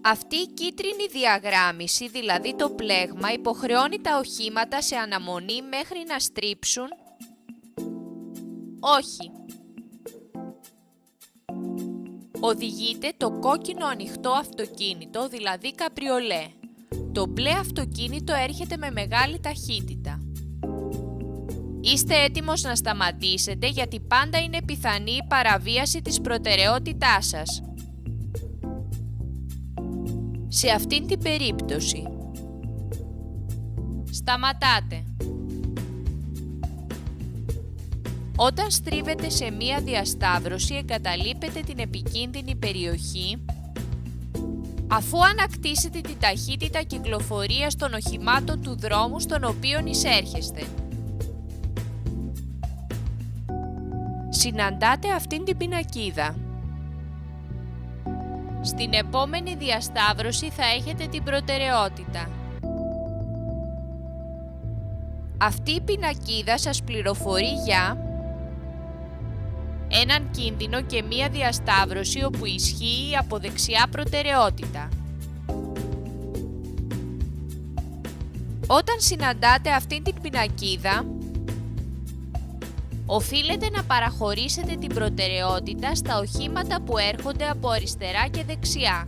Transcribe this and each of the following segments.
Αυτή η κίτρινη διαγράμμιση, δηλαδή το πλέγμα, υποχρεώνει τα οχήματα σε αναμονή μέχρι να στρίψουν. Όχι. Οδηγείται το κόκκινο ανοιχτό αυτοκίνητο, δηλαδή καπριολέ. Το μπλε αυτοκίνητο έρχεται με μεγάλη ταχύτητα. Είστε έτοιμος να σταματήσετε γιατί πάντα είναι πιθανή η παραβίαση της προτεραιότητάς σας. Σε αυτήν την περίπτωση, σταματάτε. Όταν στρίβετε σε μία διασταύρωση, εγκαταλείπετε την επικίνδυνη περιοχή, αφού ανακτήσετε την ταχύτητα κυκλοφορίας των οχημάτων του δρόμου στον οποίο εισέρχεστε. Συναντάτε αυτήν την πινακίδα. Στην επόμενη διασταύρωση θα έχετε την προτεραιότητα. Αυτή η πινακίδα σας πληροφορεί για έναν κίνδυνο και μία διασταύρωση όπου ισχύει η από δεξιά προτεραιότητα. Όταν συναντάτε αυτήν την πινακίδα, οφείλετε να παραχωρήσετε την προτεραιότητα στα οχήματα που έρχονται από αριστερά και δεξιά.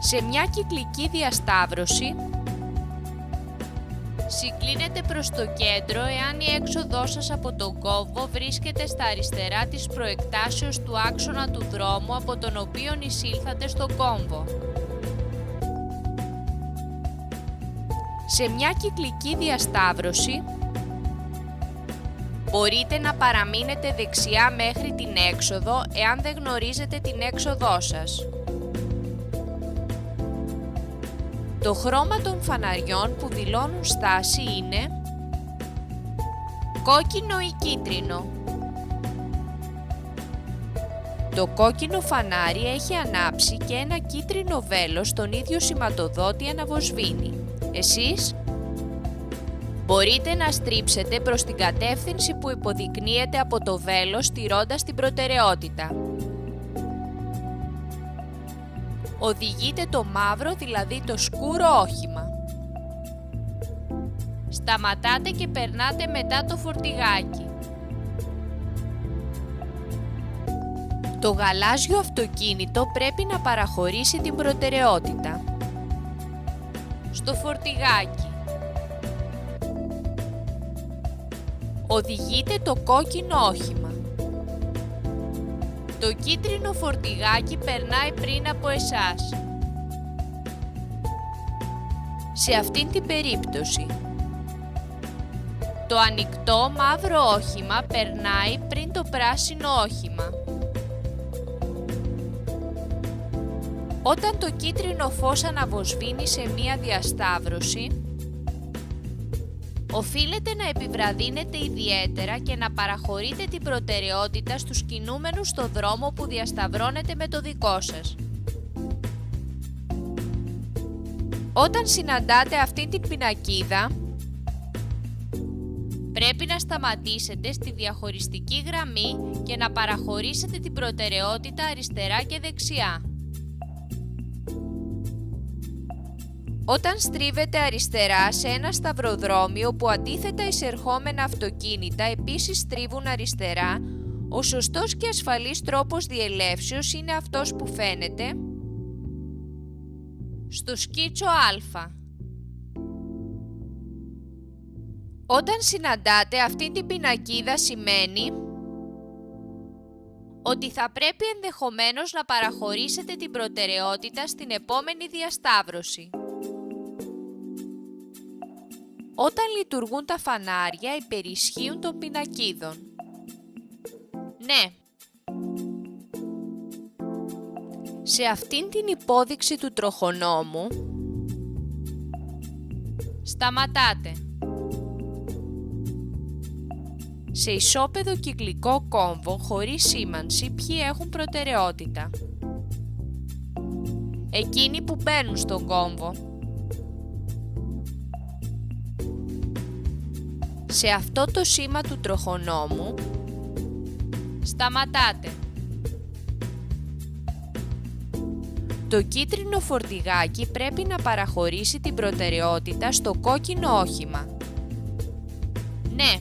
Σε μια κυκλική διασταύρωση, συγκλίνετε προς το κέντρο εάν η έξοδός σας από τον κόμβο βρίσκεται στα αριστερά της προεκτάσεως του άξονα του δρόμου από τον οποίο εισήλθατε στον κόμβο. Σε μια κυκλική διασταύρωση, μπορείτε να παραμείνετε δεξιά μέχρι την έξοδο εάν δεν γνωρίζετε την έξοδό σας. Το χρώμα των φαναριών που δηλώνουν στάση είναι κόκκινο ή κίτρινο. Το κόκκινο φανάρι έχει ανάψει και ένα κίτρινο βέλος στον ίδιο σηματοδότη αναβοσβήνει. Εσείς μπορείτε να στρίψετε προς την κατεύθυνση που υποδεικνύεται από το βέλος στηρώντας την προτεραιότητα. Οδηγείτε το μαύρο, δηλαδή το σκούρο όχημα. Σταματάτε και περνάτε μετά το φορτηγάκι. Το γαλάζιο αυτοκίνητο πρέπει να παραχωρήσει την προτεραιότητα. Στο φορτηγάκι. Οδηγείτε το κόκκινο όχημα. Το κίτρινο φορτηγάκι περνάει πριν από εσάς. Σε αυτήν την περίπτωση, το ανοιχτό μαύρο όχημα περνάει πριν το πράσινο όχημα. Όταν το κίτρινο φως αναβοσβήνει σε μία διασταύρωση, οφείλετε να επιβραδύνετε ιδιαίτερα και να παραχωρείτε την προτεραιότητα στους κινούμενους στο δρόμο που διασταυρώνετε με το δικό σας. Όταν συναντάτε αυτή την πινακίδα, πρέπει να σταματήσετε στη διαχωριστική γραμμή και να παραχωρήσετε την προτεραιότητα αριστερά και δεξιά. Όταν στρίβετε αριστερά σε ένα σταυροδρόμιο που αντίθετα εισερχόμενα αυτοκίνητα επίσης στρίβουν αριστερά, ο σωστός και ασφαλής τρόπος διελεύσεως είναι αυτός που φαίνεται στο σκίτσο Α. Όταν συναντάτε αυτή την πινακίδα σημαίνει ότι θα πρέπει ενδεχομένως να παραχωρήσετε την προτεραιότητα στην επόμενη διασταύρωση. Όταν λειτουργούν τα φανάρια, υπερισχύουν των πινακίδων. Ναι. Σε αυτήν την υπόδειξη του τροχονόμου, σταματάτε. Σε ισόπεδο κυκλικό κόμβο, χωρίς σήμανση, ποιοι έχουν προτεραιότητα. Εκείνοι που μπαίνουν στον κόμβο. Σε αυτό το σήμα του τροχονόμου, σταματάτε. Το κίτρινο φορτηγάκι πρέπει να παραχωρήσει την προτεραιότητα στο κόκκινο όχημα. Ναι.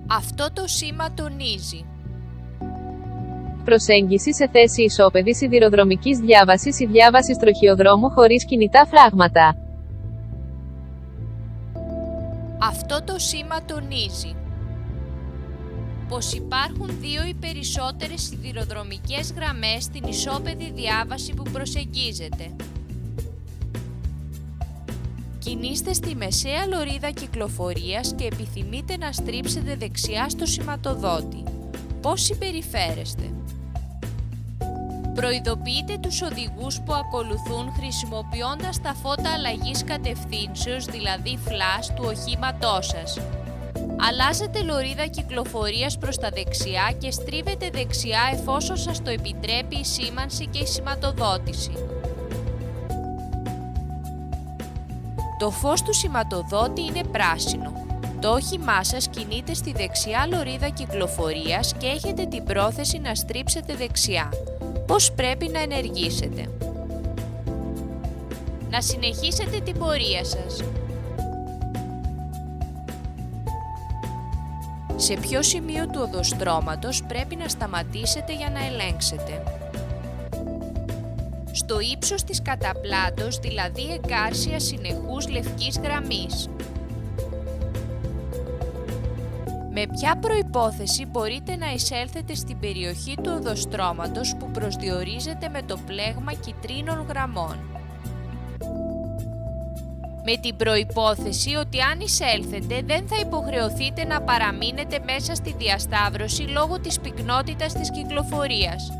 Αυτό το σήμα τονίζει. Προσέγγιση σε θέση ισόπεδης σιδηροδρομικής διάβασης ή διάβασης τροχιοδρόμου χωρίς κινητά φράγματα. Αυτό το σήμα τονίζει πως υπάρχουν δύο ή περισσότερες σιδηροδρομικές γραμμές στην ισόπεδη διάβαση που προσεγγίζεται. Κινείστε στη μεσαία λωρίδα κυκλοφορίας και επιθυμείτε να στρίψετε δεξιά στο σηματοδότη. Πώς συμπεριφέρεστε? Προειδοποιείτε τους οδηγούς που ακολουθούν χρησιμοποιώντας τα φώτα αλλαγής κατευθύνσεως, δηλαδή flash, του οχήματός σας. Αλλάζετε λωρίδα κυκλοφορίας προς τα δεξιά και στρίβετε δεξιά εφόσον σας το επιτρέπει η σήμανση και η σηματοδότηση. Το φως του σηματοδότη είναι πράσινο. Το όχημά σας κινείται στη δεξιά λωρίδα κυκλοφορίας και έχετε την πρόθεση να στρίψετε δεξιά. Πώς πρέπει να ενεργήσετε? Να συνεχίσετε την πορεία σας. Σε ποιο σημείο του οδοστρώματος πρέπει να σταματήσετε για να ελέγξετε? Στο ύψος της καταπλάτος, δηλαδή εγκάρσια συνεχούς λευκής γραμμής. Με ποια προϋπόθεση μπορείτε να εισέλθετε στην περιοχή του οδοστρώματος που προσδιορίζεται με το πλέγμα κυτρίνων γραμμών? Με την προϋπόθεση ότι αν εισέλθετε δεν θα υποχρεωθείτε να παραμείνετε μέσα στη διασταύρωση λόγω της πυκνότητας της κυκλοφορίας.